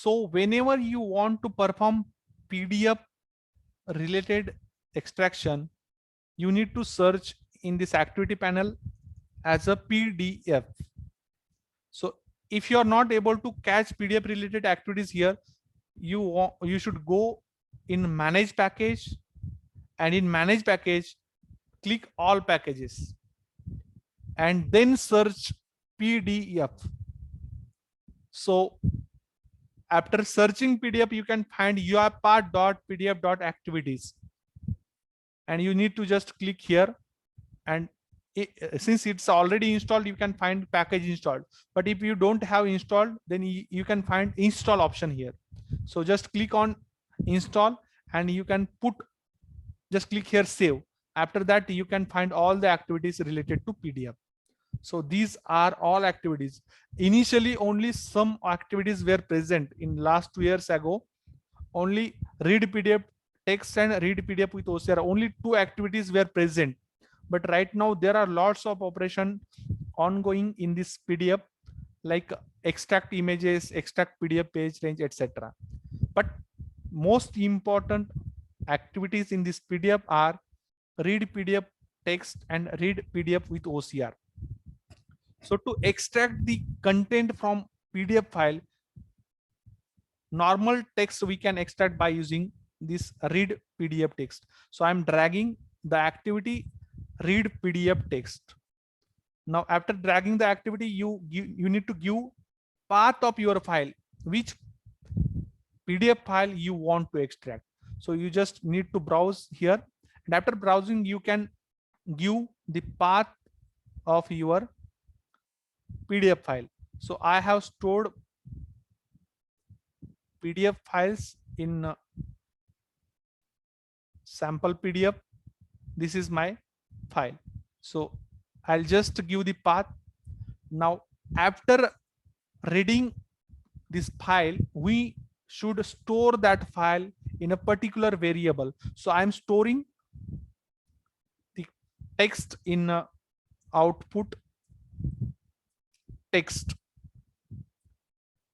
So whenever you want to perform PDF related extraction, you need to search in this activity panel as a PDF. So if you are not able to catch PDF related activities here, you should go in manage package, and in manage package click all packages and then search PDF. So after searching PDF, you can find uipath.pdf.activities, and you need to just click here. And since it's already installed, you can find package installed. But if you don't have installed, then you can find install option here. So just click on install, and you can just click here save. After that, you can find all the activities related to PDF. So these are all activities. Initially, only some activities were present in last 2 years ago. Only read PDF text and read PDF with OCR. Only 2 activities were present. But right now there are lots of operation ongoing in this PDF, like extract images, extract PDF page range, etc. But most important activities in this PDF are read PDF text and read PDF with OCR. So to extract the content from PDF file, normal text we can extract by using this read PDF text. So I'm dragging the activity read PDF text. Now after dragging the activity, you need to give path of your file, which PDF file you want to extract. So you just need to browse here, and after browsing you can give the path of your PDF file. So I have stored PDF files in sample PDF. This is my file. So I'll just give the path. Now after reading this file, we should store that file in a particular variable. So I'm storing the text in output text.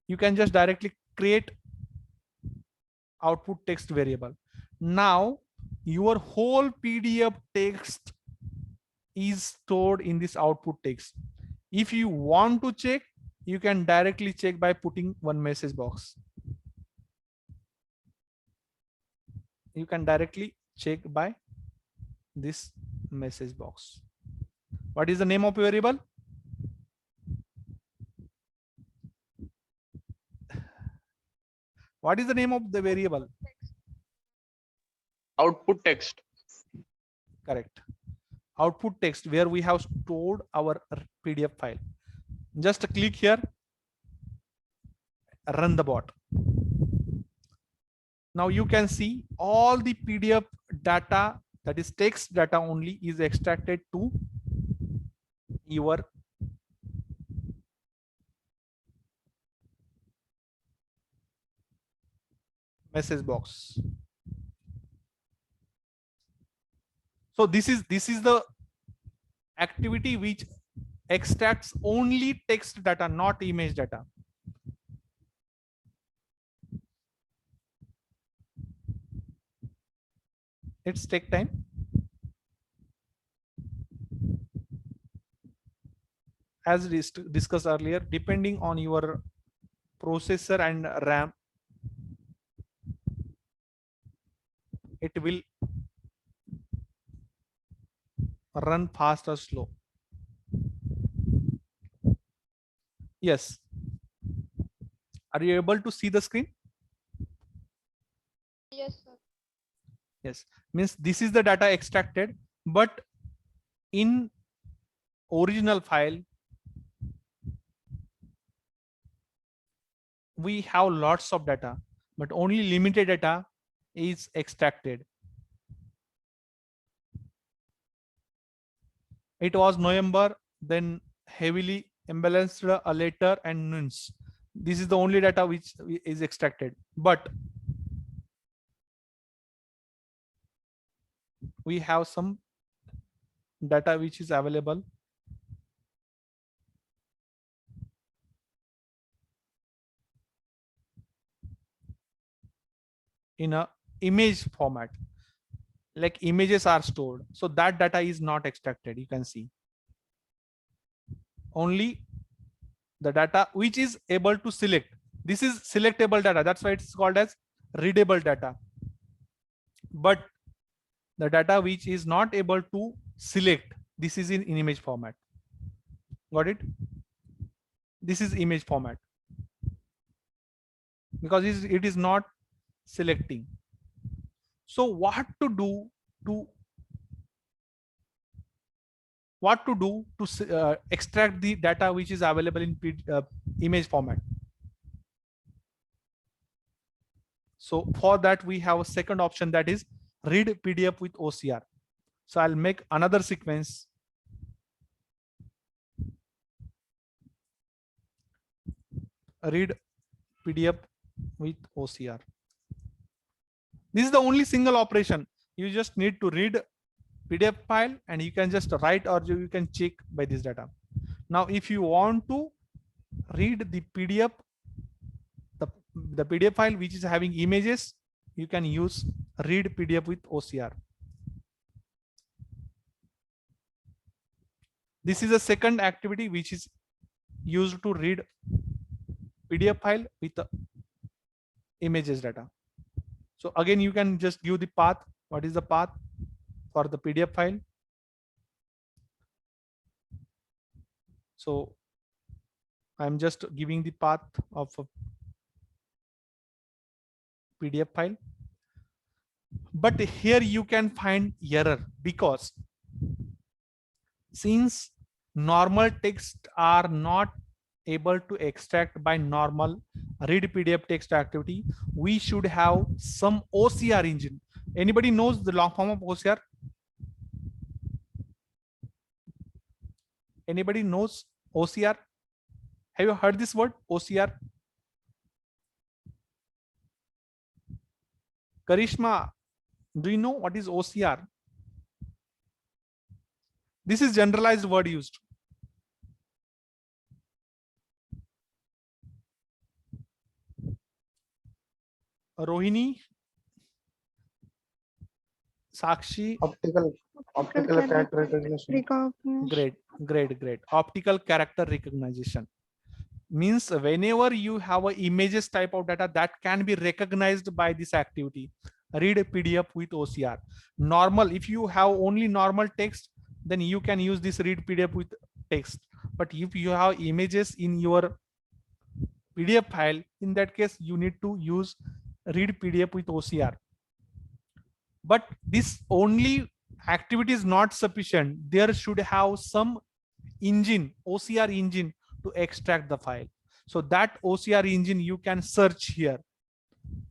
You can just directly create output text variable. Now your whole PDF text is stored in this output text. If you want to check, you can directly check by putting one message box. You can directly check by this message box. What is the name of your variable? What is the name of the variable? Output text. Correct. Output text, where we have stored our PDF file. Just click here, run the bot. Now you can see all the PDF data, that is text data only, is extracted to your message box. So this is the activity which extracts only text data, not image data. It's take time. As discussed earlier, depending on your processor and RAM, it will run fast or slow. Yes. Are you able to see the screen? Yes, sir. Yes. Means this is the data extracted, but in original file, we have lots of data, but only limited data is extracted. It was November, then heavily embellished a letter and nuns. This is the only data which is extracted, but we have some data which is available. in a image format, like images are stored. So that data is not extracted. You can see only the data which is able to select. This is selectable data. That's why it's called as readable data. But the data which is not able to select, this is in image format. Got it? This is image format because it is not selecting. So what to do to extract the data which is available in image format? So for that we have a second option, that is read PDF with OCR. So I'll make another sequence. Read PDF with OCR. This is the only single operation. You just need to read PDF file and you can just write, or you can check by this data. Now, if you want to read the PDF, the PDF file which is having images, you can use read PDF with OCR. This is a second activity which is used to read PDF file with the images data. So again, you can just give the path. What is the path for the PDF file? So I'm just giving the path of a PDF file. But here you can find error, because since normal text are not able to extract by normal read PDF text activity, we should have some OCR engine. Anybody knows the long form of OCR? Anybody knows OCR? Have you heard this word OCR? Karishma, do you know what is OCR? This is generalized word used. Rohini, Sakshi. Optical character recognition. Great. Optical character recognition means whenever you have a images type of data that can be recognized by this activity, read a PDF with OCR. Normal, if you have only normal text, then you can use this read PDF with text. But if you have images in your PDF file, in that case, you need to use read PDF with OCR. But this only activity is not sufficient. There should have some engine, OCR engine, to extract the file. So that OCR engine you can search here.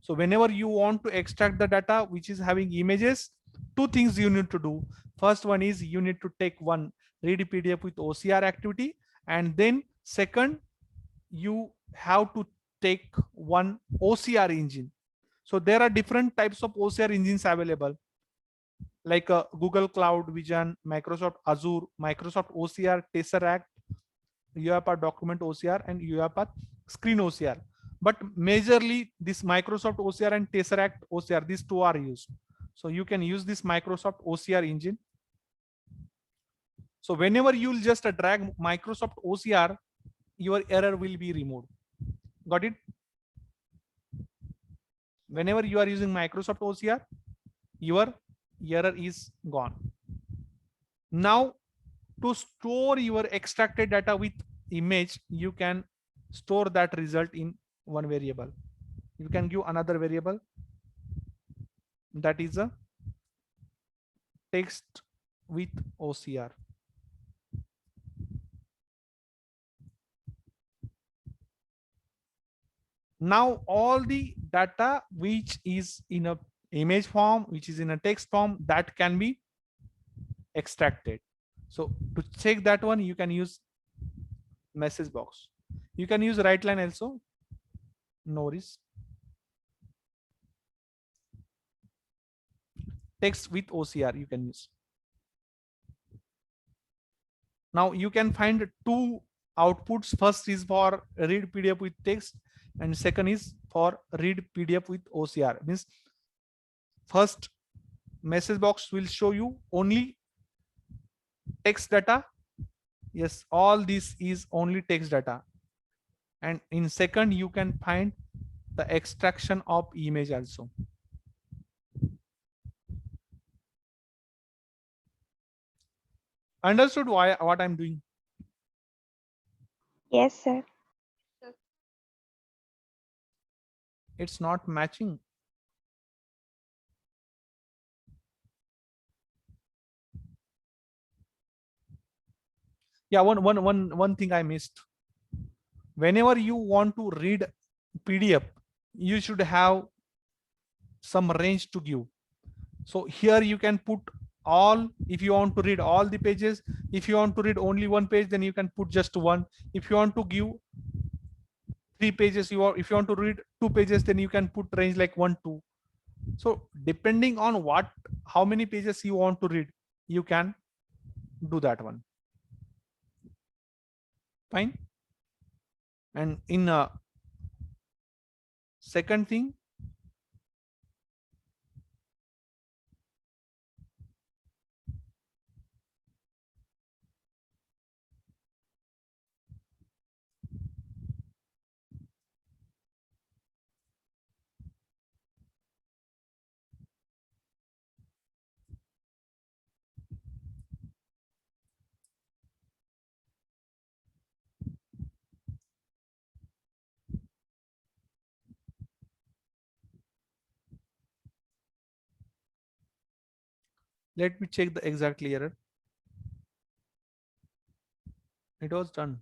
So whenever you want to extract the data which is having images, two things you need to do. First one is you need to take one read PDF with OCR activity, and then second, you have to take one OCR engine. So there are different types of OCR engines available, like Google Cloud Vision, Microsoft Azure, Microsoft OCR, Tesseract, UiPath Document OCR, and UiPath Screen OCR. But majorly this Microsoft OCR and Tesseract OCR, these two are used. So you can use this Microsoft OCR engine. So whenever you will just drag Microsoft OCR, your error will be removed. Got it? Whenever you are using Microsoft OCR, your error is gone. Now, to store your extracted data with image, you can store that result in one variable. You can give another variable, that is a text with OCR. Now all the data which is in a image form, which is in a text form, that can be extracted. So to check that one, you can use message box. You can use write line also, no worries. Text with OCR you can use. Now you can find two outputs. First is for read PDF with text, and second is for read PDF with OCR. Means first message box will show you only text data. Yes, all this is only text data. And in second, you can find the extraction of image also. Understood why what I'm doing? Yes, sir. It's not matching. Yeah, one thing I missed. Whenever you want to read PDF, you should have some range to give. So here you can put all, if you want to read all the pages. If you want to read only one page, then you can put just one. If you want to give 3 pages, if you want to read 2 pages, then you can put range like 1 2. So depending on how many pages you want to read, you can do that one. Fine. And in second thing, let me check the exactly error. It was done.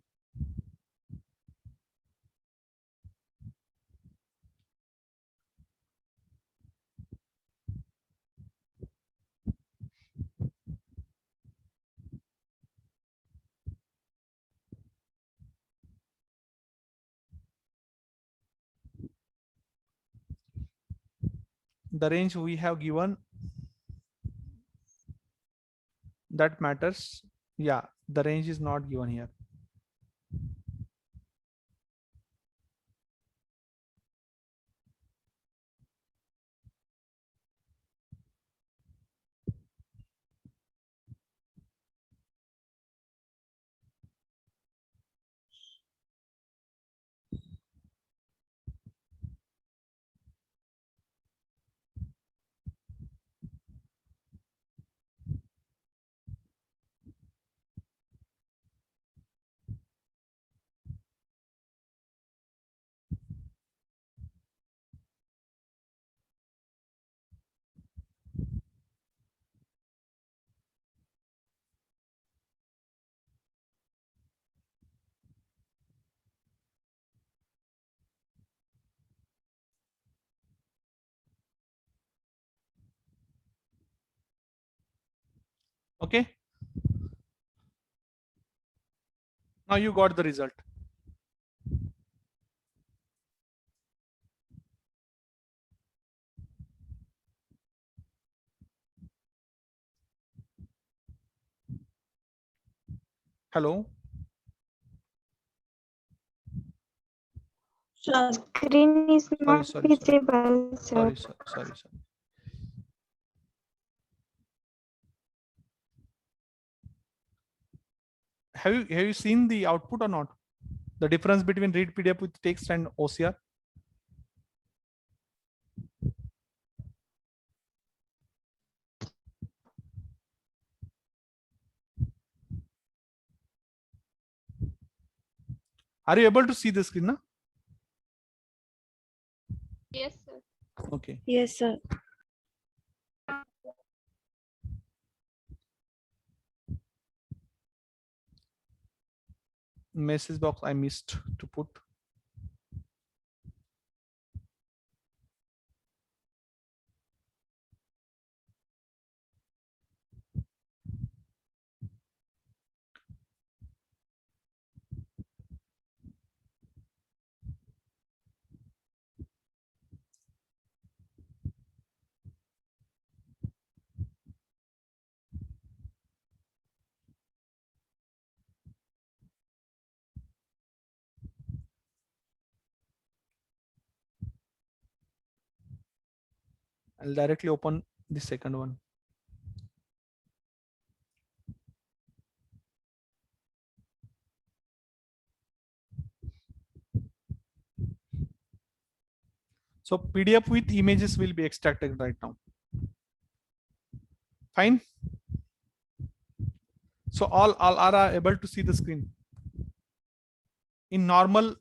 The range we have given, that matters. Yeah, the range is not given here. Okay, now you got the result. Hello. Screen is not Sorry. visible, sir. Sorry. Have you seen the output or not? The difference between read PDF with text and OCR. Are you able to see the screen now? Yes, sir. Okay. Yes, sir. Message box I missed to put. I'll directly open the second one. So PDF with images will be extracted right now. Fine. So all are able to see the screen. In normal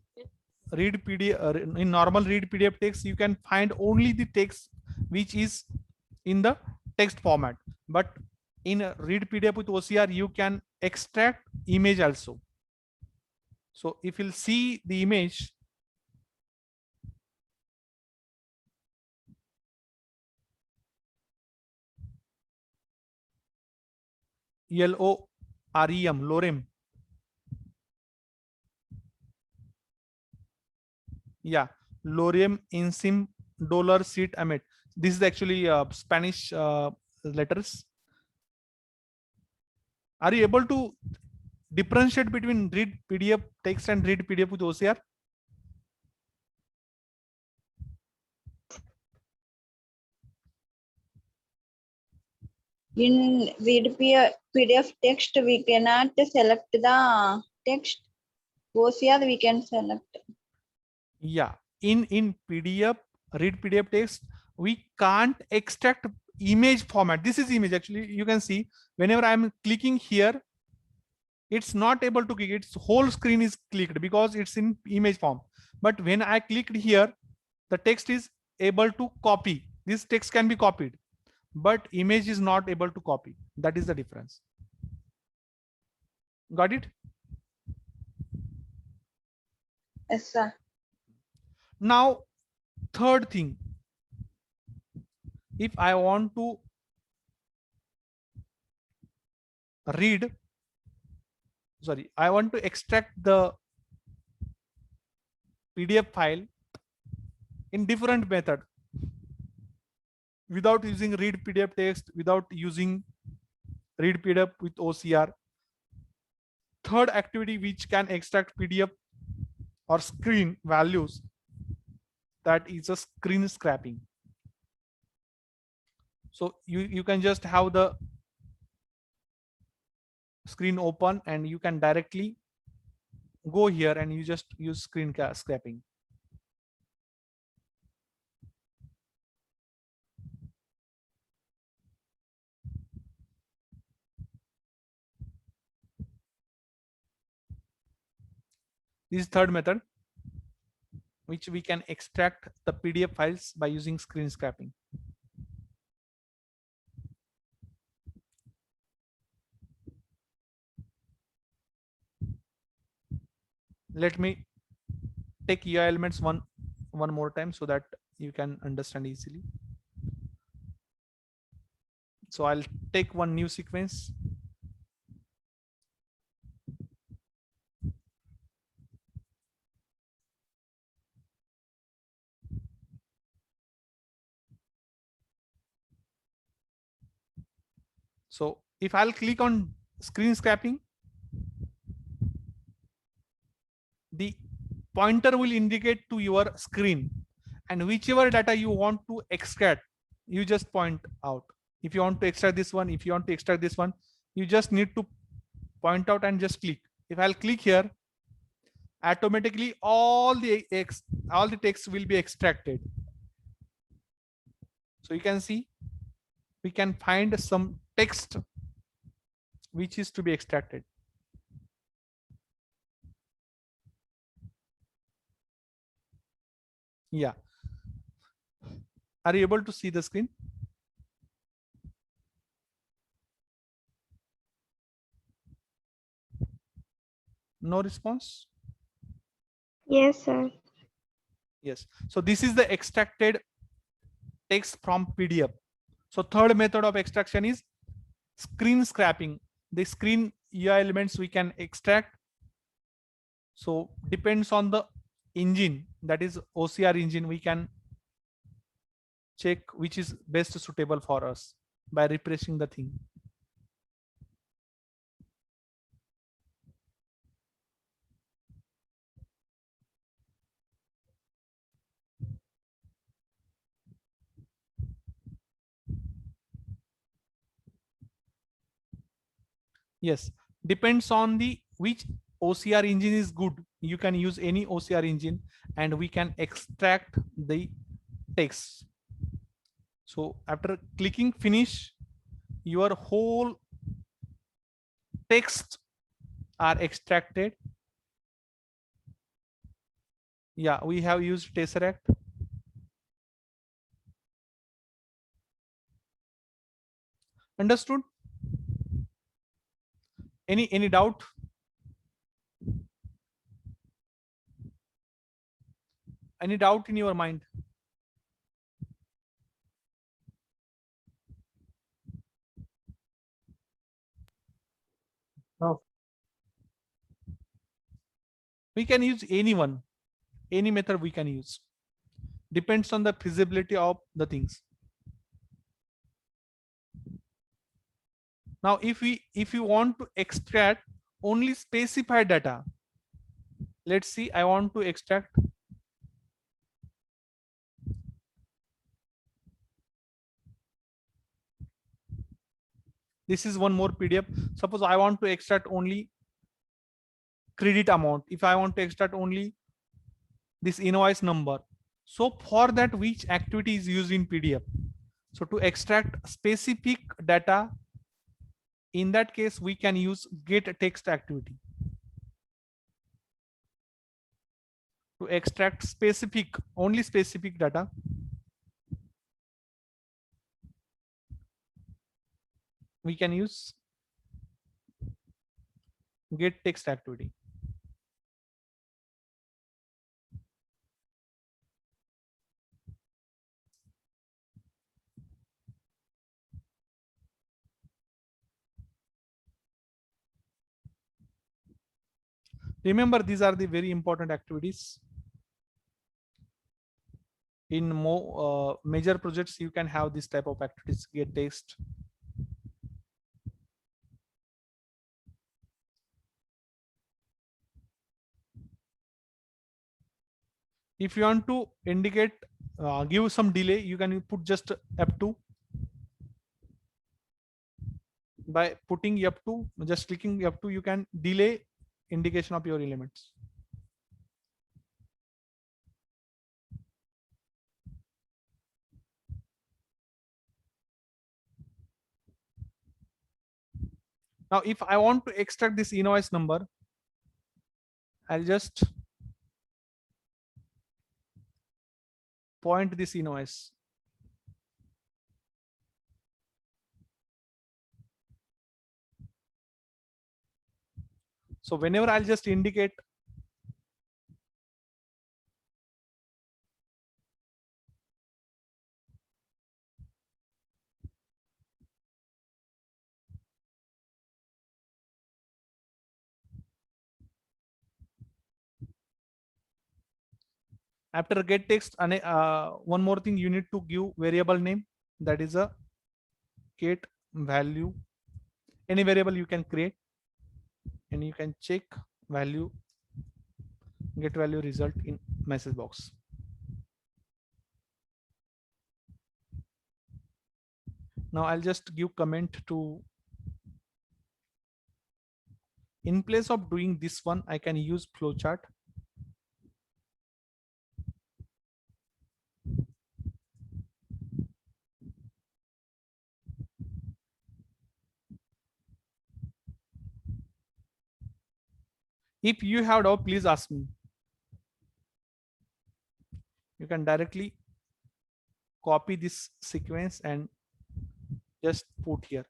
read PDF text, you can find only the text which is in the text format. But in a read PDF with OCR, you can extract image also. So if you'll see the image, LOREM, lorem. Yeah, lorem enzim dollar sit amet. This is actually Spanish letters. Are you able to differentiate between read PDF text and read PDF with OCR? In PDF text, we cannot select the text. OCR we can select. Yeah, in PDF, read PDF text, we can't extract image format. This is image. Actually, you can see whenever I'm clicking here, it's not able to click. Its whole screen is clicked because it's in image form. But when I clicked here, the text is able to copy. This text can be copied, but image is not able to copy. That is the difference. Got it? Yes, sir. Now, third thing, if I want to read, sorry, I want to extract the PDF file in different method without using read PDF text, without using read PDF with OCR. Third activity which can extract PDF or screen values, that is a screen scraping. So you can just have the screen open and you can directly go here and you just use screen scraping. This is third method which we can extract the PDF files by using screen scraping. Let me take UI elements one more time so that you can understand easily. So I'll take one new sequence. So if I'll click on screen scraping, the pointer will indicate to your screen, and whichever data you want to extract, you just point out. If you want to extract this one, if you want to extract this one, you just need to point out and just click. If I'll click here, automatically all the text will be extracted. So you can see we can find some text which is to be extracted. Yeah. Are you able to see the screen? No response? Yes, sir. Yes. So this is the extracted text from PDF. So third method of extraction is screen scraping. The screen UI elements we can extract. So depends on the engine, that is OCR engine, we can check which is best suitable for us by refreshing the thing. Yes, depends on the which OCR engine is good. You can use any OCR engine and we can extract the text. So after clicking finish, your whole text are extracted. Yeah, we have used Tesseract. Understood? Any doubt? Any doubt in your mind? No. We can use anyone, any method we can use. Depends on the feasibility of the things. Now, if you want to extract only specified data, let's see, I want to extract this is one more PDF. Suppose I want to extract only credit amount. If I want to extract only this invoice number. So for that, which activity is used in PDF? So to extract specific data, in that case, we can use get text activity. To extract specific, only specific data, we can use get text activity. Remember, these are the very important activities. In more major projects, you can have this type of activities, get text. If you want to indicate, give some delay, you can put just F2. By putting F2, just clicking F2, you can delay indication of your elements. Now, if I want to extract this invoice number, I'll just point this invoice. So whenever I'll just indicate after get text, and one more thing, you need to give variable name, that is a get value. Any variable you can create, and you can check value, get value result in message box. Now I'll just give comment to, in place of doing this one, I can use flowchart. If you have doubt, please ask me. You can directly copy this sequence and just put here.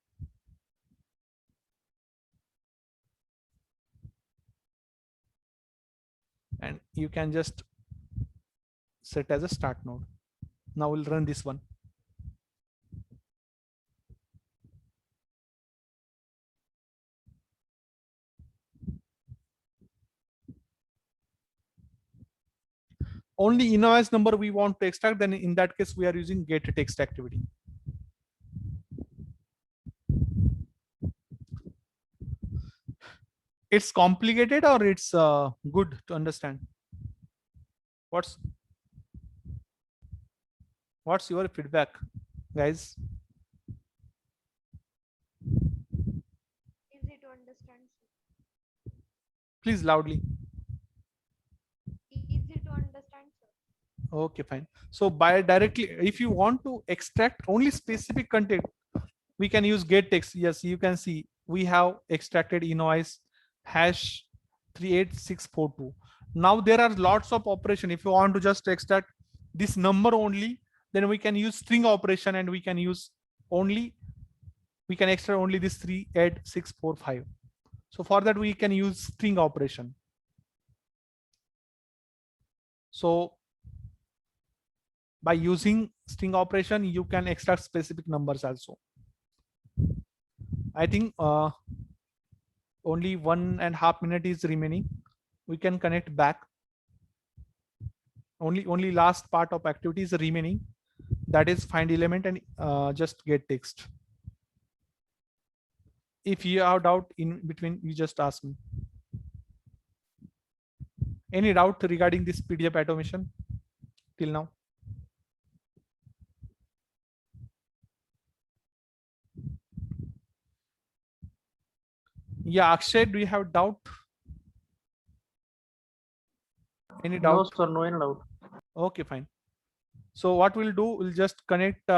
And you can just set as a start node. Now we'll run this one. Only invoice number we want to extract, then in that case, we are using get text activity. It's complicated or it's good to understand? What's your feedback, guys? Easy to understand. Please loudly. Easy to understand, sir. Okay, fine. So by directly, if you want to extract only specific content, we can use get text. Yes, you can see we have extracted invoice hash 38642. Now there are lots of operation. If you want to just extract this number only, then we can use string operation, and we can use only, we can extract only this 38645. So for that we can use string operation. So by using string operation, you can extract specific numbers also. I think only 1.5 minutes is remaining. We can connect back. Only last part of activity is remaining. That is find element and just get text. If you have doubt in between, you just ask me. Any doubt regarding this PDF automation till now? Yeah, Akshay, do you have doubt? Any doubt? No, sir, no any doubt. Okay, fine. So what we'll do, we'll just connect